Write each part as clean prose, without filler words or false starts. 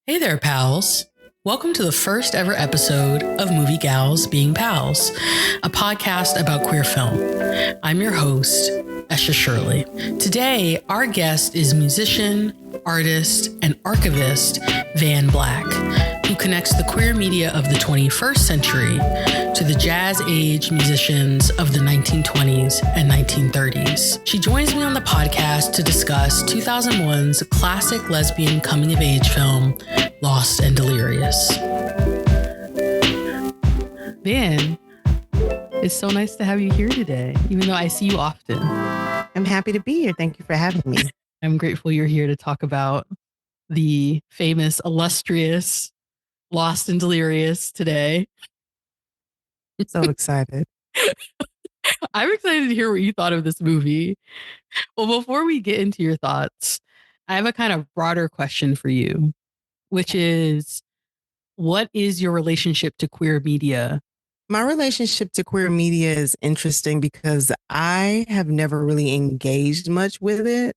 Hey there, pals. Welcome to the first ever episode of Movie Gals Being Pals, a podcast about queer film. I'm your host, Eshe Sherley. Today, our guest is musician, artist, and archivist Vahn Black, who connects the queer media of the 21st century to the jazz age musicians of the 1920s and 1930s. She joins me on the podcast to discuss 2001's classic lesbian coming-of-age film, Lost and Delirious. Vahn, it's so nice to have you here today, even though I see you often. I'm happy to be here. Thank you for having me. I'm grateful you're here to talk about the famous, illustrious Lost and Delirious today. So excited. I'm excited to hear what you thought of this movie. Well, before we get into your thoughts, I have a kind of broader question for you, which is, what is your relationship to queer media? My relationship to queer media is interesting because I have never really engaged much with it.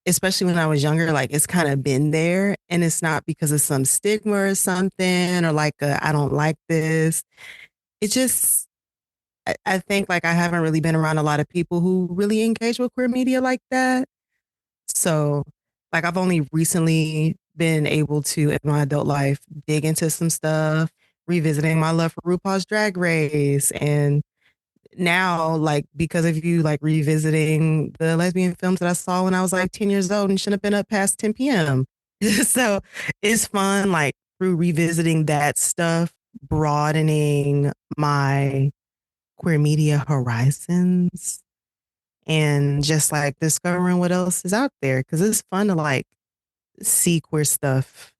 Especially when I was younger, it's kind of been there, and it's not because of some stigma or something, or I don't like this. It's just, I think I haven't really been around a lot of people who really engage with queer media like that. So I've only recently been able to, in my adult life, dig into some stuff, revisiting my love for RuPaul's Drag Race. And now, because of you, revisiting the lesbian films that I saw when I was 10 years old and shouldn't have been up past 10 p.m. So it's fun, through revisiting that stuff, broadening my queer media horizons and just discovering what else is out there. Cause it's fun to see queer stuff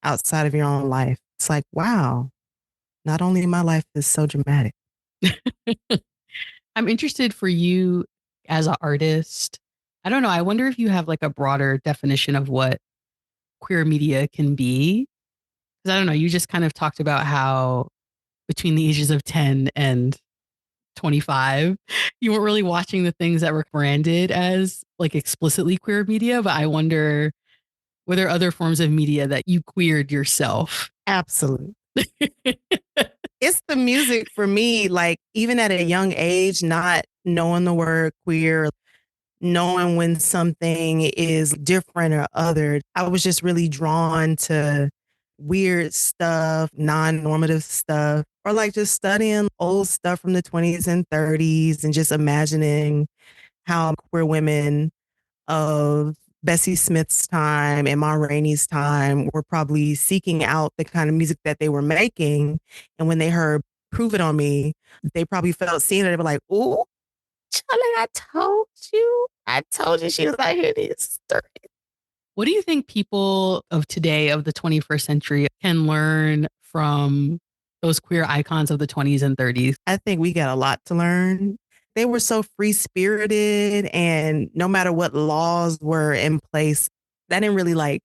outside of your own life. It's wow, not only my life is so dramatic. I'm interested for you as an artist. I don't know. I wonder if you have a broader definition of what queer media can be. Because I don't know. You just kind of talked about how between the ages of 10 and 25, you weren't really watching the things that were branded as explicitly queer media. But I wonder, were there other forms of media that you queered yourself? Absolutely. It's the music for me, even at a young age, not knowing the word queer, knowing when something is different or other. I was just really drawn to weird stuff, non-normative stuff, or just studying old stuff from the 20s and 30s and just imagining how queer women of Bessie Smith's time and Ma Rainey's time were probably seeking out the kind of music that they were making. And when they heard Prove It On Me, they probably felt seen and they were like, "Ooh, Charlie, I told you she was out here this story." What do you think people of today, of the 21st century, can learn from those queer icons of the 20s and 30s? I think we got a lot to learn. They were so free-spirited, and no matter what laws were in place, that didn't really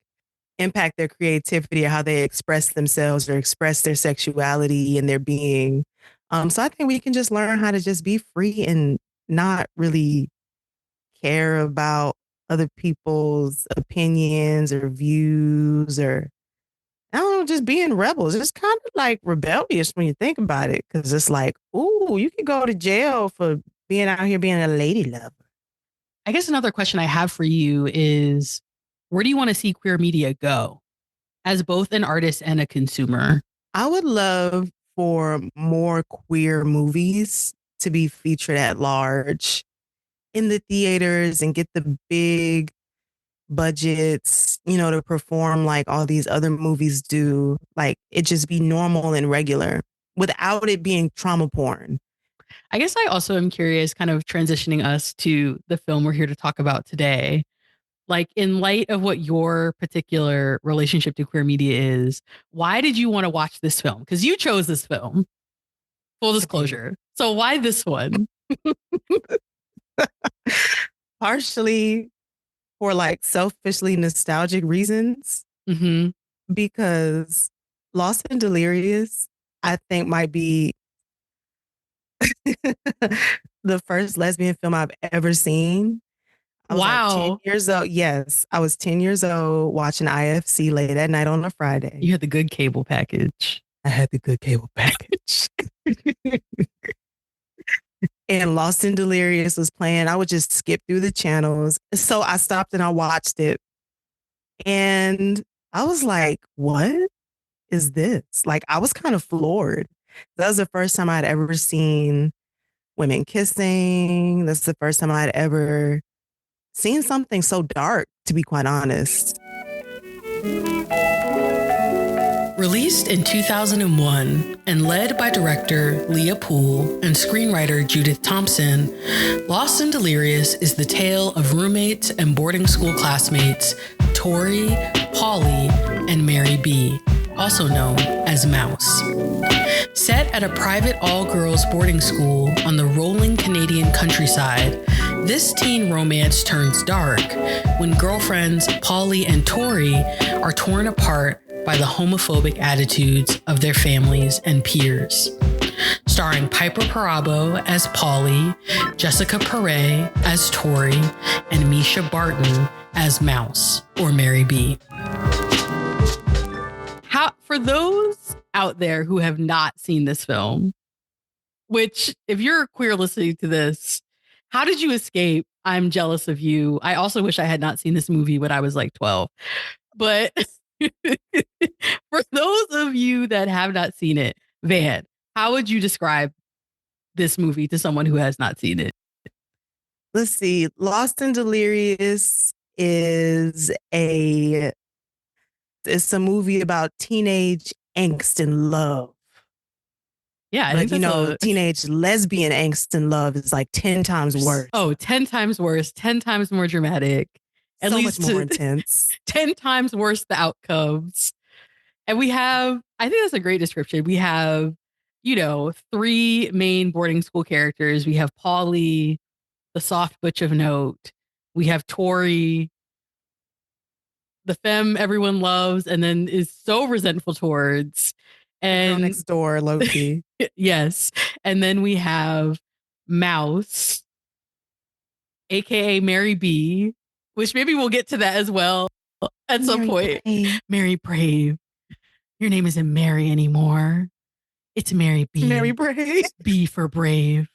impact their creativity or how they express themselves or express their sexuality and their being. So I think we can just learn how to just be free and not really care about other people's opinions or views, or I don't know, just being rebels. It's kind of rebellious when you think about it, because it's ooh, you could go to jail for being out here being a lady lover. I guess another question I have for you is, where do you want to see queer media go as both an artist and a consumer? I would love for more queer movies to be featured at large in the theaters and get the big budgets, to perform all these other movies do. It just be normal and regular without it being trauma porn. I guess I also am curious, kind of transitioning us to the film we're here to talk about today. In light of what your particular relationship to queer media is, why did you want to watch this film? Because you chose this film, full disclosure. So why this one? Partially for selfishly nostalgic reasons, Mm-hmm. because Lost and Delirious, I think, might be the first lesbian film I've ever seen. I was like 10 Wow. years old. Yes, I was 10 years old watching IFC late at night on a Friday. You had the good cable package. I had the good cable package. And Lost and Delirious was playing. I would just skip through the channels. So I stopped and I watched it. And I was like, what is this? Like, I was kind of floored. That was the first time I'd ever seen women kissing. That's the first time I'd ever seen something so dark, to be quite honest. Released in 2001 and led by director Leah Poole and screenwriter Judith Thompson, Lost and Delirious is the tale of roommates and boarding school classmates Tori, Polly, and Mary B., also known as Mouse. Set at a private all-girls boarding school on the rolling Canadian countryside, this teen romance turns dark when girlfriends Polly and Tori are torn apart by the homophobic attitudes of their families and peers. Starring Piper Perabo as Polly, Jessica Perret as Tori, and Misha Barton as Mouse, or Mary B. For those out there who have not seen this film, which if you're queer listening to this, how did you escape? I'm jealous of you. I also wish I had not seen this movie when I was like 12. But for those of you that have not seen it, Van, how would you describe this movie to someone who has not seen it? Let's see. Lost and Delirious is it's a movie about teenage angst and love. Yeah, but you know, teenage lesbian angst and love is like 10 times worse. Oh, 10 times worse, 10 times more dramatic. At so least much more intense. 10 times worse the outcomes. And we have, I think that's a great description. We have, you know, 3 main boarding school characters. We have Polly, the soft butch of note. We have Tori, the femme everyone loves and then is so resentful towards. And girl next door, Loki. Yes. And then we have Mouse, aka Mary B., which maybe we'll get to that as well at some point. Brave. Mary Brave. Your name isn't Mary anymore. It's Mary B. Mary Brave. B for brave.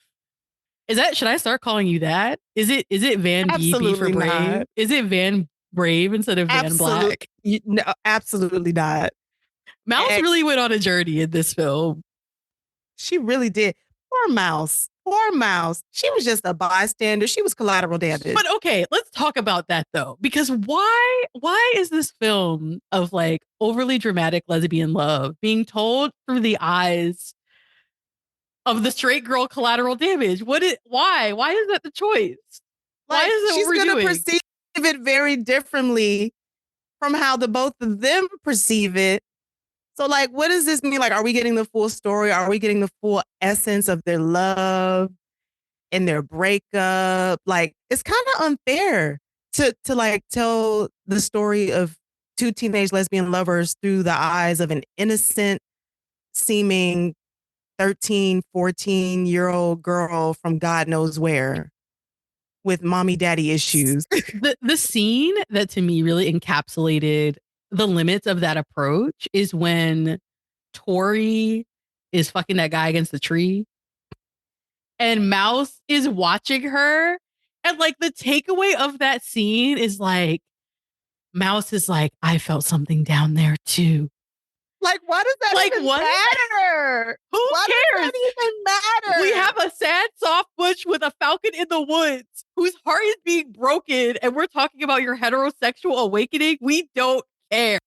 Should I start calling you that? Is it Van B for brave? Not. Is it Van Brave instead of Vahn Black? No, absolutely not. Mouse really went on a journey in this film. She really did. Poor Mouse. Poor Mouse. She was just a bystander. She was collateral damage. But okay, let's talk about that though. Because why is this film of like overly dramatic lesbian love being told through the eyes of the straight girl collateral damage? Why? Why is that the choice? Why is that she's what we're doing? Perceive it very differently from how the both of them perceive it. So like, what does this mean? Like, are we getting the full story? Are we getting the full essence of their love and their breakup? Like, it's kind of unfair to like tell the story of 2 teenage lesbian lovers through the eyes of an innocent seeming 13, 14-year-old girl from God knows where with mommy daddy issues. The scene that to me really encapsulated the limits of that approach is when Tori is fucking that guy against the tree and Mouse is watching her. And like the takeaway of that scene is like, Mouse is like, I felt something down there too. Like, why does that even matter? Who Does cares? that even matter? We have a sad soft butch with a falcon in the woods whose heart is being broken, and we're talking about your heterosexual awakening. We don't care.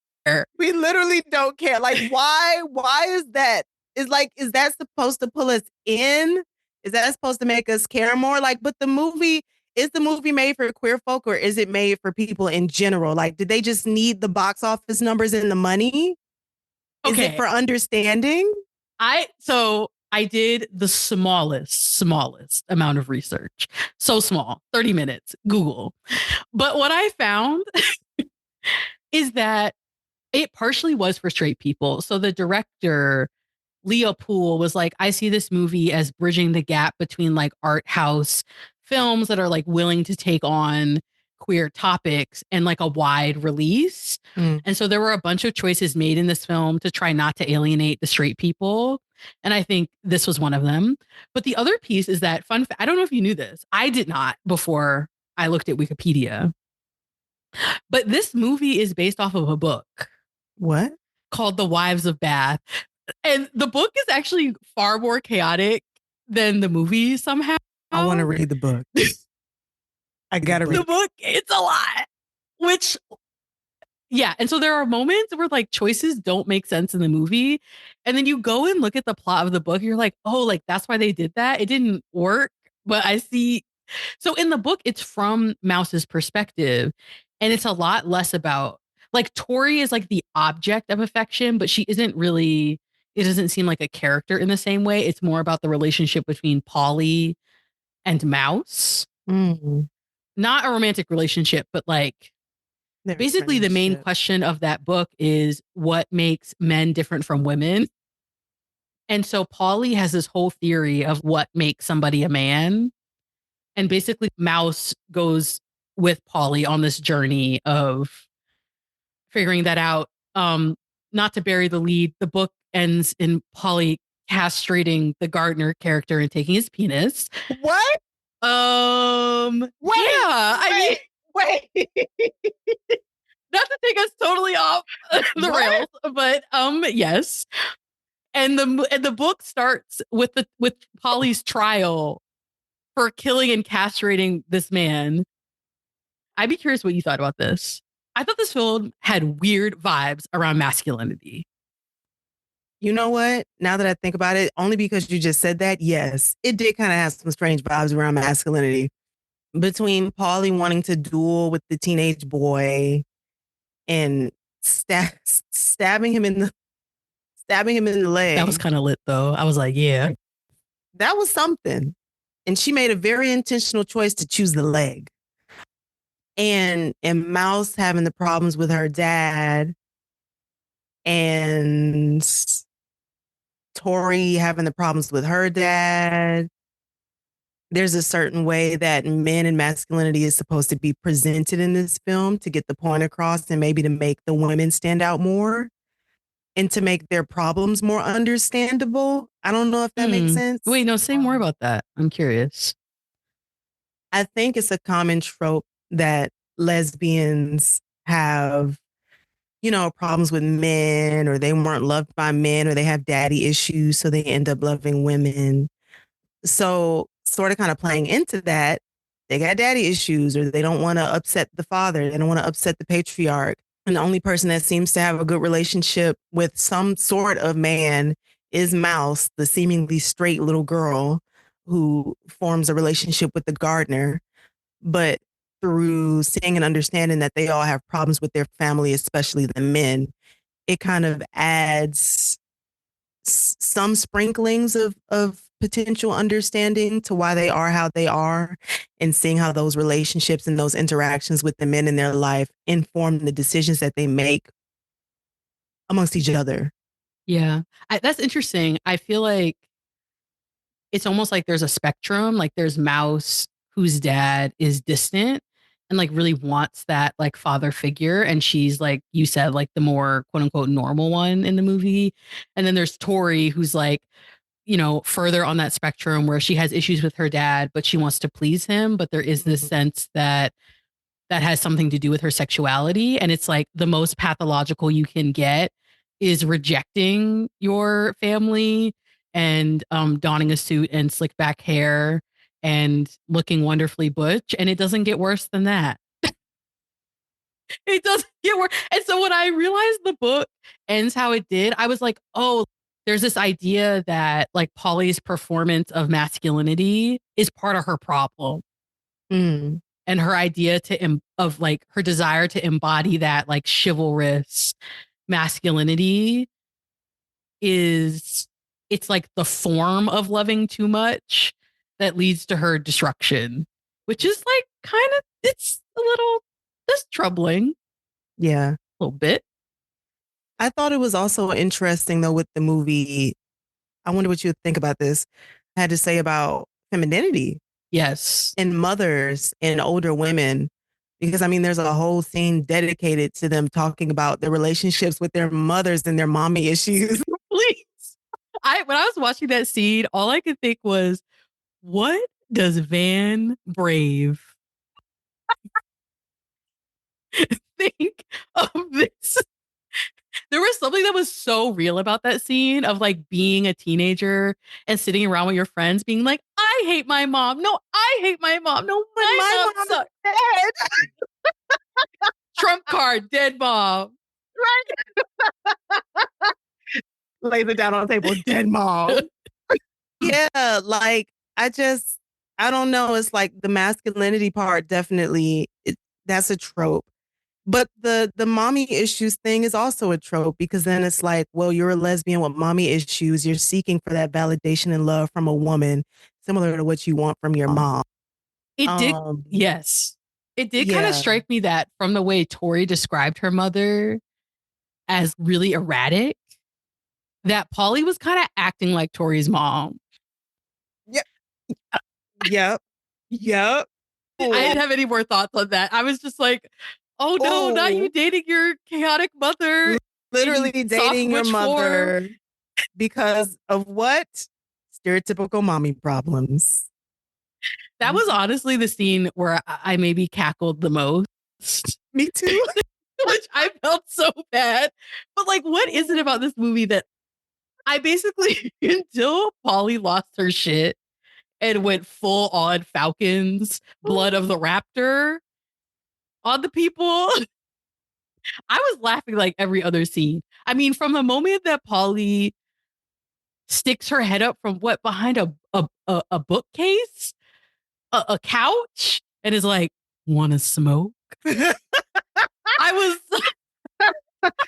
We literally don't care. Like, why? Why is that? Is that supposed to pull us in? Is that supposed to make us care more? Like, but is the movie made for queer folk or is it made for people in general? Like, did they just need the box office numbers and the money? Is it for understanding? I did the smallest amount of research. So small, 30 minutes, Google. But what I found is that it partially was for straight people. So the director, Leah Poole, was like, I see this movie as bridging the gap between like art house films that are like willing to take on queer topics and like a wide release. And so there were a bunch of choices made in this film to try not to alienate the straight people. And I think this was one of them. But the other piece is that I don't know if you knew this. I did not before I looked at Wikipedia. But this movie is based off of a book. What? Called The Wives of Bath. And the book is actually far more chaotic than the movie somehow. I want to read the book. I got to read the book. It's a lot. Which, yeah. And so there are moments where like choices don't make sense in the movie. And then you go and look at the plot of the book. You're like, oh, like that's why they did that. It didn't work. But I see. So in the book, it's from Mouse's perspective. And it's a lot less about like Tori is like the object of affection, but she isn't really, it doesn't seem like a character in the same way. It's more about the relationship between Polly and Mouse. Not a romantic relationship, but like basically the main question of that book is what makes men different from women. And so Polly has this whole theory of what makes somebody a man. And basically Mouse goes with Polly on this journey of figuring that out. Not to bury the lead, the book ends in Polly castrating the gardener character and taking his penis. What? Wait, yeah, I mean, wait. Not to take us totally off the rails, but yes. And the book starts with Polly's trial for killing and castrating this man. I'd be curious what you thought about this. I thought this film had weird vibes around masculinity. You know what? Now that I think about it, only because you just said that, yes, it did kind of have some strange vibes around masculinity. Between Polly wanting to duel with the teenage boy and stabbing him in the leg. That was kind of lit, though. I was like, yeah. That was something. And she made a very intentional choice to choose the leg. And Mouse having the problems with her dad, and Tori having the problems with her dad. There's a certain way that men and masculinity is supposed to be presented in this film to get the point across, and maybe to make the women stand out more and to make their problems more understandable. I don't know if that makes sense. Wait, no, say more about that. I'm curious. I think it's a common trope that lesbians have, you know, problems with men, or they weren't loved by men, or they have daddy issues, so they end up loving women. So sort of kind of playing into that, they got daddy issues, or they don't want to upset the father. They don't want to upset the patriarch. And the only person that seems to have a good relationship with some sort of man is Mouse, the seemingly straight little girl who forms a relationship with the gardener. But through seeing and understanding that they all have problems with their family, especially the men, it kind of adds some sprinklings of potential understanding to why they are how they are, and seeing how those relationships and those interactions with the men in their life inform the decisions that they make amongst each other. Yeah, that's interesting. I feel like it's almost like there's a spectrum. Like there's Mouse, whose dad is distant and like really wants that like father figure. And she's like, you said, like the more quote unquote normal one in the movie. And then there's Tori, who's like, you know, further on that spectrum where she has issues with her dad, but she wants to please him. But there is this sense that has something to do with her sexuality. And it's like the most pathological you can get is rejecting your family and donning a suit and slick back hair and looking wonderfully butch. And it doesn't get worse than that. It doesn't get worse. And so when I realized the book ends how it did, I was like, oh, there's this idea that like Polly's performance of masculinity is part of her problem. And her idea of like her desire to embody that like chivalrous masculinity it's like the form of loving too much that leads to her destruction, which is like kind of, it's a little, just troubling. Yeah. A little bit. I thought it was also interesting though with the movie. I wonder what you think about this. I had to say about femininity. Yes. And mothers and older women, Because I mean, there's a whole scene dedicated to them talking about the relationships with their mothers and their mommy issues. Please. When I was watching that scene, all I could think was, what does Van Brave think of this? There was something that was so real about that scene of like being a teenager and sitting around with your friends being like, I hate my mom. No, I hate my mom. No, my mom sucks. Dead. Trump card, dead mom. Lays it down on the table, dead mom. Yeah, like I don't know. It's like the masculinity part definitely that's a trope. But the mommy issues thing is also a trope because then it's like, well, you're a lesbian with mommy issues. You're seeking for that validation and love from a woman, similar to what you want from your mom. It did, yes. It did kind of strike me that from the way Tori described her mother as really erratic, that Polly was kind of acting like Tori's mom. Yep. Yep. Yep. I didn't have any more thoughts on that. I was just like, oh no, not you dating your chaotic mother. Literally dating your mother because of what? Stereotypical mommy problems. That was honestly the scene where I maybe cackled the most. Me too. Which I felt so bad. But like, what is it about this movie that I basically, until Polly lost her shit and went full on Falcons, Blood of the Raptor on the people, I was laughing like every other scene. I mean, from the moment that Polly sticks her head up from behind a bookcase, a couch, and is like, want to smoke? I was,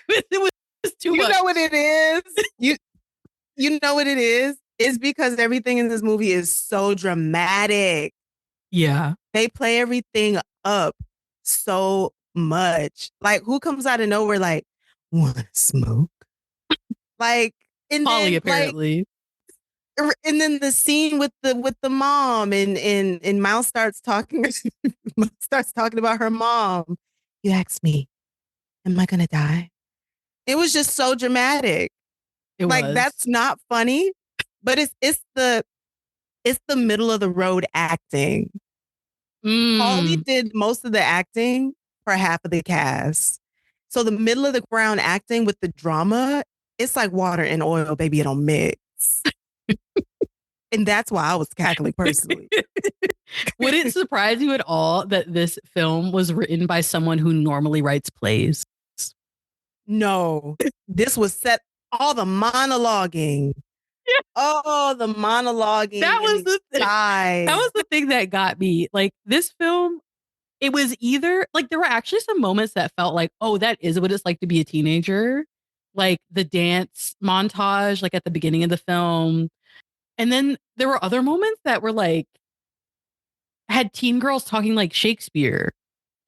it was too much. You know what it is? You know what it is? It's because everything in this movie is so dramatic. Yeah. They play everything up so much. Like, who comes out of nowhere like, want to smoke? Like, and Polly, then, apparently. Like, and then the scene with the mom and Mouse starts talking about her mom. You asked me, am I gonna die? It was just so dramatic. That's not funny, but it's the middle of the road acting. Polly did most of the acting for half of the cast. So the middle of the ground acting with the drama, it's like water and oil, baby. It don't mix. And that's why I was cackling personally. Would it surprise you at all that this film was written by someone who normally writes plays? No, this was set all the monologuing. Yeah. Oh, the monologuing. That was the thing. That was the thing that got me. Like this film, it was either like there were actually some moments that felt like, oh, that is what it's like to be a teenager. Like the dance montage, like at the beginning of the film. And then there were other moments that were like, had teen girls talking like Shakespeare.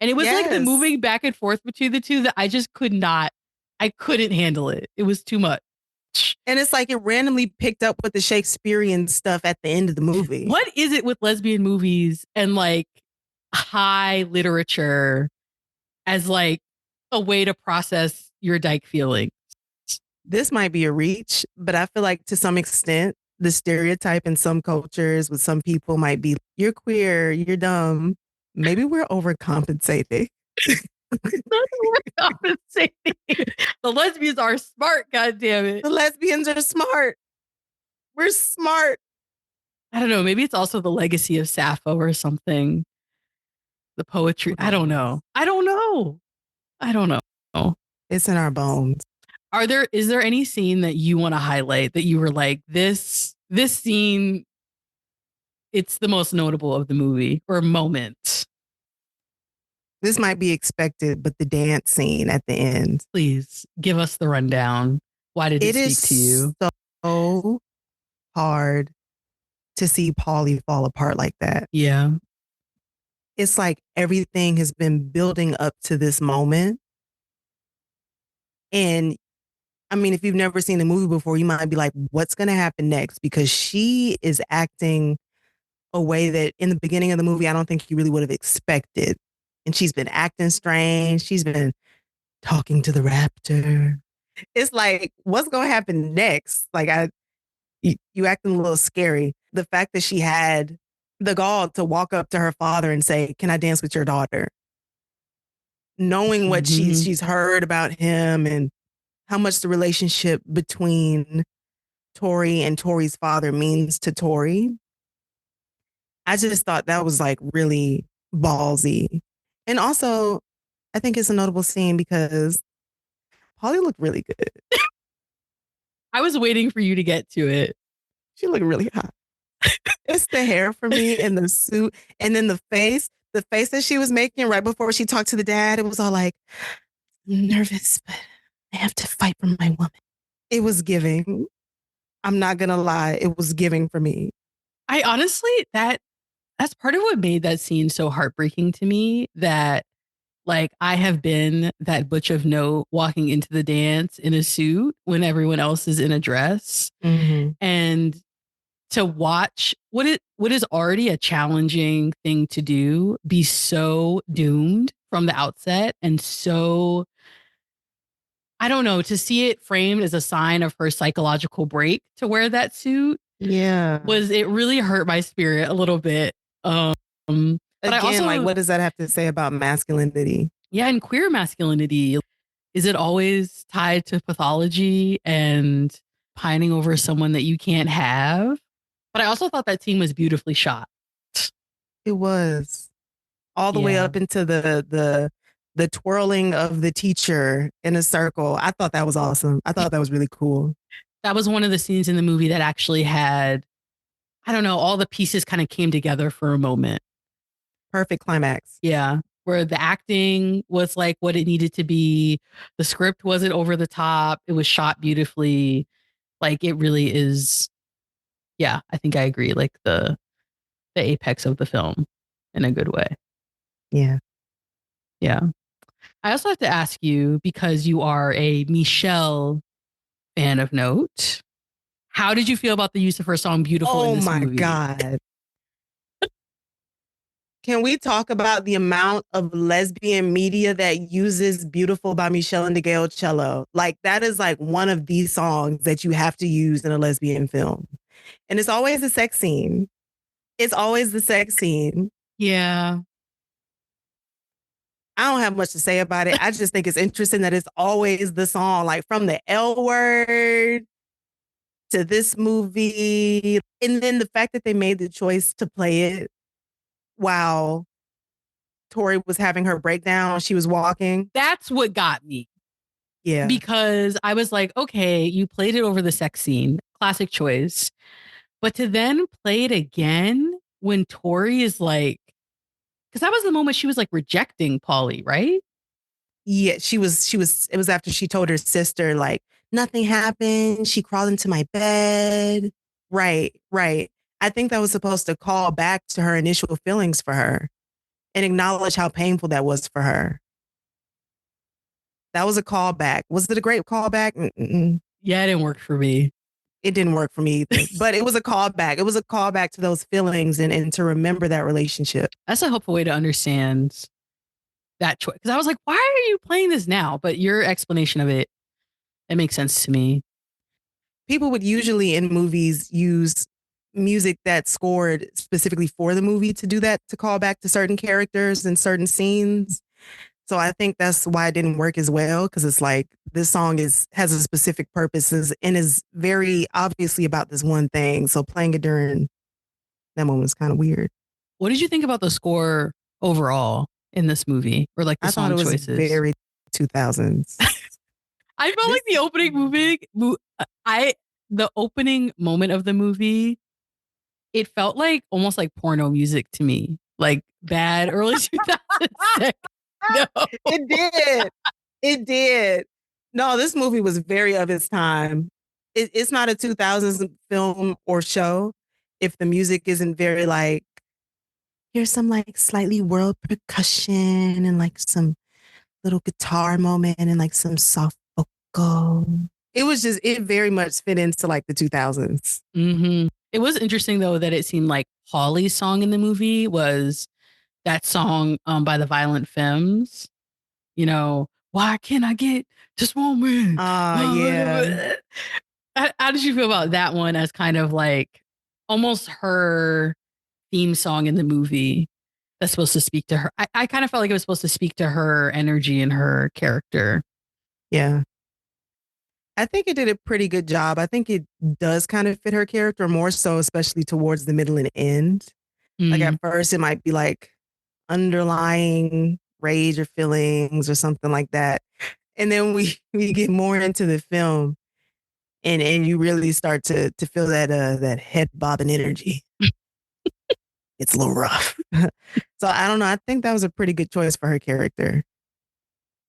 And it was like the moving back and forth between the two that I just I couldn't handle it. It was too much. And it's like it randomly picked up with the Shakespearean stuff at the end of the movie. What is it with lesbian movies and like high literature as like a way to process your dyke feelings? This might be a reach, but I feel like to some extent, the stereotype in some cultures with some people might be, you're queer, you're dumb. Maybe we're overcompensating. Overcompensating. The lesbians are smart, goddammit. The lesbians are smart. We're smart. I don't know. Maybe it's also the legacy of Sappho or something. The poetry. I don't know. It's in our bones. Is there any scene that you want to highlight that you were like, this scene, it's the most notable of the movie or moment? This might be expected, but the dance scene at the end. Please give us the rundown. Why did it speak to you? It is so hard to see Polly fall apart like that. Yeah. It's like everything has been building up to this moment. And I mean, if you've never seen the movie before, you might be like, what's going to happen next? Because she is acting a way that in the beginning of the movie, I don't think you really would have expected and she's been acting strange. She's been talking to the raptor. It's like, what's going to happen next? Like, you acting a little scary. The fact that she had the gall to walk up to her father and say, "Can I dance with your daughter?" Knowing what she's heard about him and how much the relationship between Tori and Tori's father means to Tori. I just thought that was like really ballsy. And also, I think it's a notable scene because Polly looked really good. I was waiting for you to get to it. She looked really hot. It's the hair for me and the suit. And then the face that she was making right before she talked to the dad, it was all like, "I'm nervous, but I have to fight for my woman." It was giving. I'm not going to lie. It was giving for me. I honestly, that's part of what made that scene so heartbreaking to me, that like I have been that butch of note walking into the dance in a suit when everyone else is in a dress. Mm-hmm. And to watch what is already a challenging thing to do be so doomed from the outset, and so, I don't know, to see it framed as a sign of her psychological break to wear that suit. Yeah. It really hurt my spirit a little bit. But Again, I also, like, what does that have to say about masculinity? Yeah, and queer masculinity. Is it always tied to pathology and pining over someone that you can't have? But I also thought that scene was beautifully shot. It was all the way up into the twirling of the teacher in a circle. I thought that was awesome. I thought that was really cool. That was one of the scenes in the movie that actually had, I don't know, all the pieces kind of came together for a moment. Perfect climax. Yeah. Where the acting was like what it needed to be. The script wasn't over the top. It was shot beautifully. Like, it really is. Yeah, I think I agree. Like the apex of the film in a good way. Yeah. Yeah. I also have to ask you, because you are a Michelle fan of note, how did you feel about the use of her song Beautiful in this movie? Oh my God. Can we talk about the amount of lesbian media that uses Beautiful by Michelle and DeGale cello? Like, that is like one of these songs that you have to use in a lesbian film. And it's always a sex scene. It's always the sex scene. Yeah. I don't have much to say about it. I just think it's interesting that it's always the song, like from the L Word to this movie. And then the fact that they made the choice to play it while Tori was having her breakdown, she was walking. That's what got me. Yeah. Because I was like, okay, you played it over the sex scene. Classic choice. But to then play it again when Tori is like, because that was the moment she was like rejecting Pauly, right? Yeah, it was after she told her sister, like, nothing happened. She crawled into my bed. Right. I think that was supposed to call back to her initial feelings for her and acknowledge how painful that was for her. That was a callback. Was it a great callback? Mm-mm. Yeah, it didn't work for me. It didn't work for me either, but it was a callback. It was a callback to those feelings and to remember that relationship. That's a helpful way to understand that choice. Because I was like, why are you playing this now? But your explanation of it makes sense to me. People would usually in movies use music that's scored specifically for the movie to do that, to call back to certain characters and certain scenes. So I think that's why it didn't work as well, because it's like this song has a specific purpose and is very obviously about this one thing. So playing it during that moment was kind of weird. What did you think about the score overall in this movie, or like the song choices? I thought it was very 2000s. I felt like the opening moment of the movie, it felt like almost like porno music to me, like bad early 2000s. No. It did. No, this movie was very of its time. It's not a 2000s film or show if the music isn't very like, here's some like slightly world percussion and like some little guitar moment and like some soft vocal. It very much fit into like the 2000s. Mm-hmm. It was interesting though that it seemed like Pauly's song in the movie was that song by the Violent Femmes. You know, why can't I get just one man? Yeah. How did you feel about that one as kind of like almost her theme song in the movie that's supposed to speak to her? I kind of felt like it was supposed to speak to her energy and her character. Yeah. I think it did a pretty good job. I think it does kind of fit her character more so, especially towards the middle and end. Like at first, it might be like underlying rage or feelings or something like that. And then we get more into the film and you really start to feel that head bobbing energy. It's a little rough. So I don't know. I think that was a pretty good choice for her character.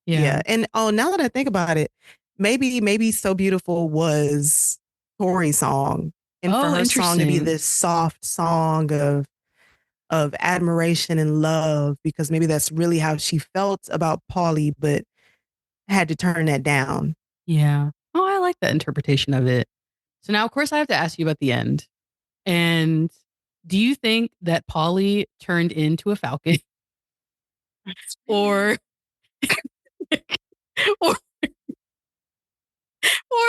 Yeah. And now that I think about it, maybe So Beautiful was Tori's song. And for her song to be this soft song of admiration and love, because maybe that's really how she felt about Paulie, but had to turn that down. Yeah. Oh, I like that interpretation of it. So now, of course, I have to ask you about the end. And do you think that Paulie turned into a falcon? or, or, or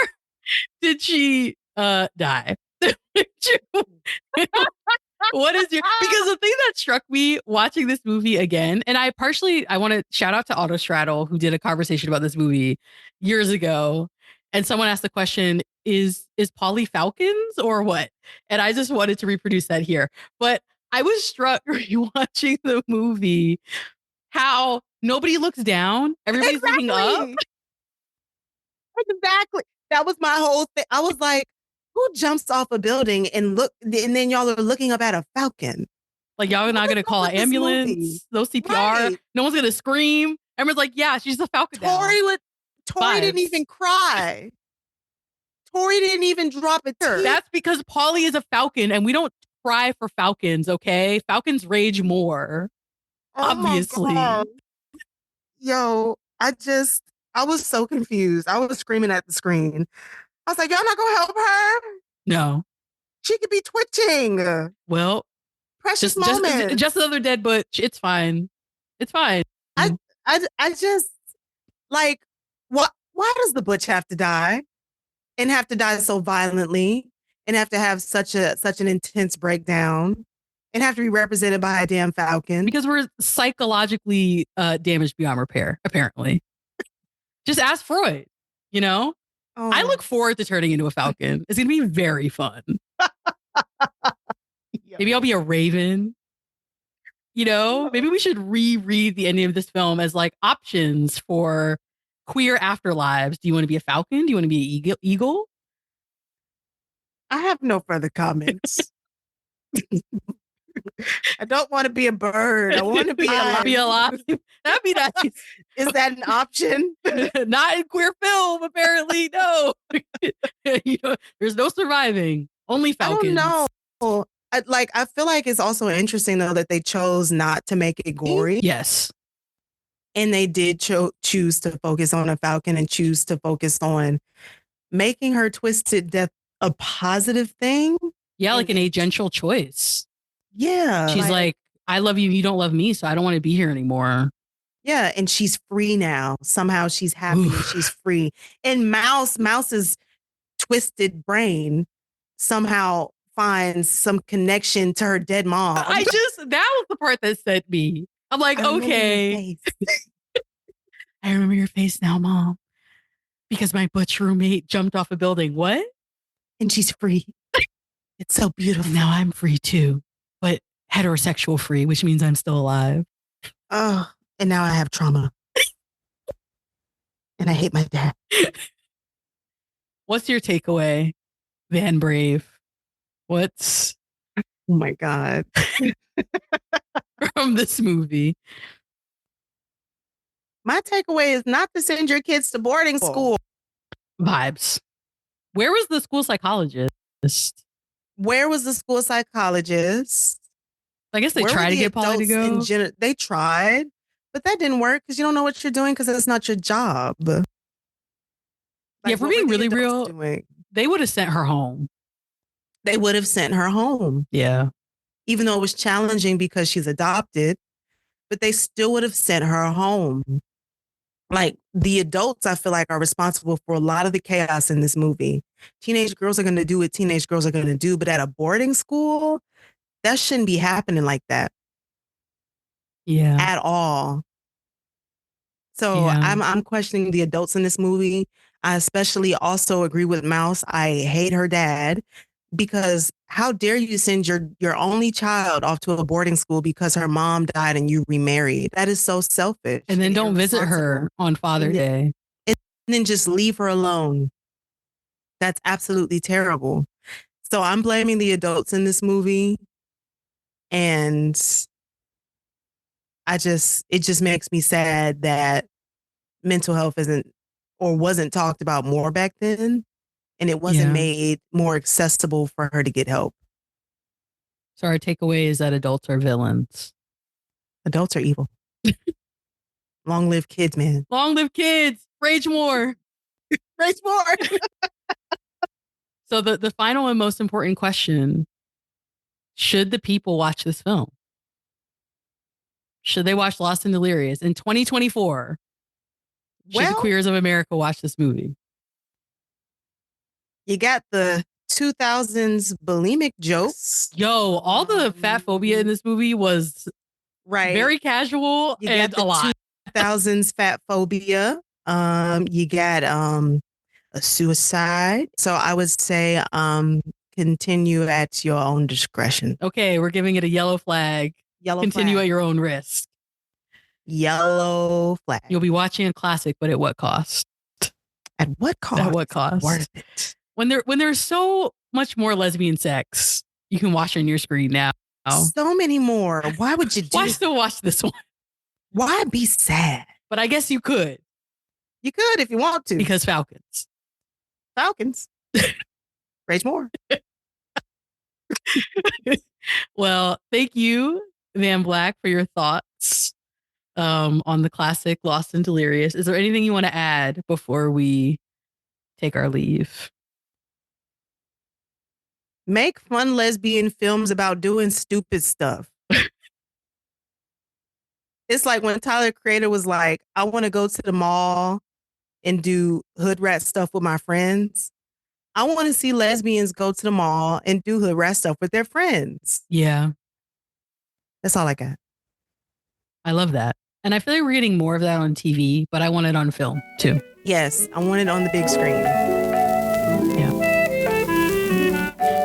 did she die? What is your, because the thing that struck me watching this movie again, and I want to shout out to Autostraddle, who did a conversation about this movie years ago. And someone asked the question, is Polly Falcons or what? And I just wanted to reproduce that here. But I was struck watching the movie how nobody looks down. Everybody's looking up. Exactly. That was my whole thing. I was like, who jumps off a building and then y'all are looking up at a falcon? Like, y'all are not going to call an ambulance, no CPR. Right. No one's going to scream. Everyone's like, yeah, she's a falcon. Tori didn't even cry. Tori didn't even drop a tear. That's because Paulie is a falcon and we don't cry for falcons, okay? Falcons rage more. Obviously. Yo, I was so confused. I was screaming at the screen. I was like, y'all not gonna help her? No. She could be twitching. Well, precious moment. Just another dead butch. It's fine. It's fine. I just like, what? Why does the butch have to die? And have to die so violently? And have to have such an intense breakdown? And have to be represented by a damn falcon? Because we're psychologically damaged beyond repair, apparently. Just ask Freud, you know? Oh. I look forward to turning into a falcon. It's going to be very fun. Maybe I'll be a raven. You know, maybe we should reread the ending of this film as like options for queer afterlives. Do you want to be a falcon? Do you want to be an eagle? I have no further comments. I don't want to be a bird. I want to be alive. Be alive. That'd be nice. Is that an option? Not in queer film, apparently. No. You know, there's no surviving. Only falcons. I don't know. I feel like it's also interesting though that they chose not to make it gory. Yes. And they did choose to focus on a falcon and choose to focus on making her twisted death a positive thing. Yeah, like an agential choice. Yeah. She's like, I love you, you don't love me, so I don't want to be here anymore. Yeah, and she's free now. Somehow she's happy and she's free. And Mouse's twisted brain somehow finds some connection to her dead mom. That was the part that sent me. I'm like, okay. I remember your face now, Mom. Because my butch roommate jumped off a building. What? And she's free. It's so beautiful. And now I'm free too. But heterosexual free, which means I'm still alive. Oh, and now I have trauma. And I hate my dad. What's your takeaway, Van Brave? What's... Oh my God. From this movie? My takeaway is not to send your kids to boarding school. Vibes. Where was the school psychologist? Where was the school psychologist? I guess they tried to get Polly to go. They tried, but that didn't work because you don't know what you're doing because it's not your job. Yeah, if we're being really real, they would have sent her home. They would have sent her home. Yeah. Even though it was challenging because she's adopted. but they still would have sent her home. Like, the adults, I feel like, are responsible for a lot of the chaos in this movie. Teenage girls are going to do what teenage girls are going to do, but at a boarding school, that shouldn't be happening like that. Yeah. At all. So I'm questioning the adults in this movie. I especially also agree with Mouse. I hate her dad, because how dare you send your only child off to a boarding school because her mom died and you remarried? That is so selfish. And then don't visit her on Father's Day. And then just leave her alone. That's absolutely terrible. So I'm blaming the adults in this movie. And it just makes me sad that mental health wasn't talked about more back then, and it wasn't made more accessible for her to get help. So our takeaway is that adults are villains. Adults are evil. Long live kids, man. Long live kids. Rage more. Rage more. So the final and most important question: should the people watch this film? Should they watch Lost and Delirious in 2024? Should the queers of America watch this movie? You got the 2000s bulimic jokes. Yo, all the fat phobia in this movie was very casual and a lot. 2000s fat phobia. You got a suicide. So I would say continue at your own discretion. Okay, we're giving it a yellow flag. Continue at your own risk. Yellow flag. You'll be watching a classic, but at what cost? At what cost? At what cost? Worth it. When there's so much more lesbian sex, you can watch it on your screen now. So many more. Why would you do? Why still watch this one? Why be sad? But I guess you could. You could if you want to. Because Falcons. Rage more. Well, thank you, Vahn Black, for your thoughts on the classic Lost and Delirious. Is there anything you want to add before we take our leave? Make fun lesbian films about doing stupid stuff. It's like when Tyler Creator was like, I want to go to the mall and do hood rat stuff with my friends. I want to see lesbians go to the mall and do hood rat stuff with their friends. Yeah. That's all I got. I love that. And I feel like we're getting more of that on TV, but I want it on film too. Yes, I want it on the big screen. Yeah.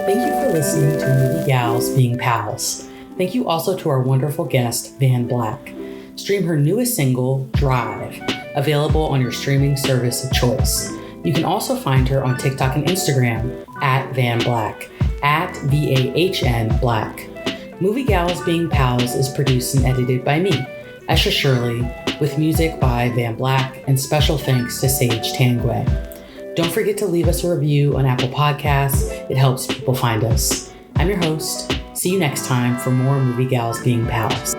Thank you for listening to Movie Gals Being Pals. Thank you also to our wonderful guest, Vahn Black. Stream her newest single, Drive, available on your streaming service of choice. You can also find her on TikTok and Instagram at Vahn Black, at VAHN Black. Movie Gals Being Pals is produced and edited by me, Eshe Sherley, with music by Vahn Black, and special thanks to Sage Tangway. Don't forget to leave us a review on Apple Podcasts. It helps people find us. I'm your host. See you next time for more Movie Gals Being Pals.